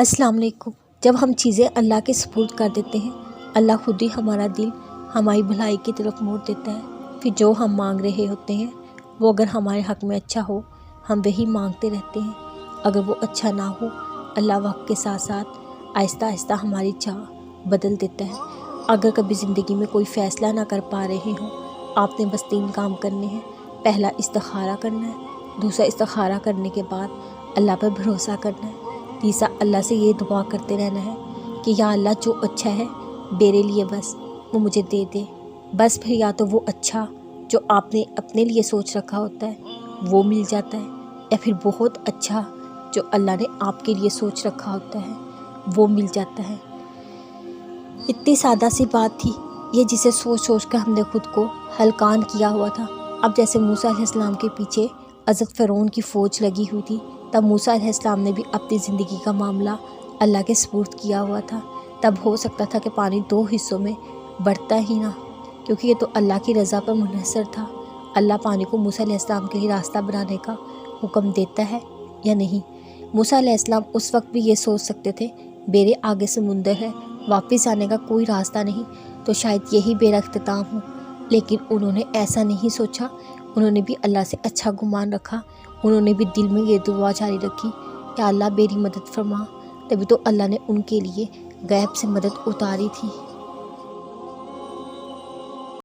السلام علیکم۔ جب ہم چیزیں اللہ کے سپرد کر دیتے ہیں، اللہ خود ہی ہمارا دل ہماری بھلائی کی طرف موڑ دیتا ہے۔ پھر جو ہم مانگ رہے ہوتے ہیں وہ اگر ہمارے حق میں اچھا ہو، ہم وہی مانگتے رہتے ہیں۔ اگر وہ اچھا نہ ہو، اللہ وقت کے ساتھ ساتھ آہستہ آہستہ ہماری چاہ بدل دیتا ہے۔ اگر کبھی زندگی میں کوئی فیصلہ نہ کر پا رہے ہوں، آپ نے بس 3 کام کرنے ہیں۔ پہلا استخارہ کرنا ہے، دوسرا استخارہ کرنے کے بعد اللہ پر بھروسہ کرنا ہے، تیسرا اللہ سے یہ دعا کرتے رہنا ہے کہ یا اللہ جو اچھا ہے میرے لیے بس وہ مجھے دے دے۔ بس پھر یا تو وہ اچھا جو آپ نے اپنے لیے سوچ رکھا ہوتا ہے وہ مل جاتا ہے، یا پھر بہت اچھا جو اللہ نے آپ کے لیے سوچ رکھا ہوتا ہے وہ مل جاتا ہے۔ اتنی سادہ سی بات تھی یہ، جسے سوچ سوچ کر ہم نے خود کو ہلکان کیا ہوا تھا۔ اب جیسے موسیٰ علیہ السلام کے پیچھے حضرت فرعون کی فوج لگی ہوئی تھی، تب موسیٰ علیہ السلام نے بھی اپنی زندگی کا معاملہ اللہ کے سپرد کیا ہوا تھا۔ تب ہو سکتا تھا کہ پانی 2 حصوں میں بڑھتا ہی نہ، کیونکہ یہ تو اللہ کی رضا پر منحصر تھا۔ اللہ پانی کو موسیٰ علیہ السلام کے لیے راستہ بنانے کا حکم دیتا ہے یا نہیں۔ موسیٰ علیہ السلام اس وقت بھی یہ سوچ سکتے تھے میرے آگے سمندر ہے، واپس آنے کا کوئی راستہ نہیں، تو شاید یہی میرا اختتام ہو، لیکن انہوں نے ایسا نہیں سوچا۔ انہوں نے بھی اللہ سے اچھا گمان رکھا، انہوں نے بھی دل میں یہ دعا جاری رکھی کہ اللہ میری مدد فرما۔ تبھی تو اللہ نے ان کے لیے غیب سے مدد اتاری تھی۔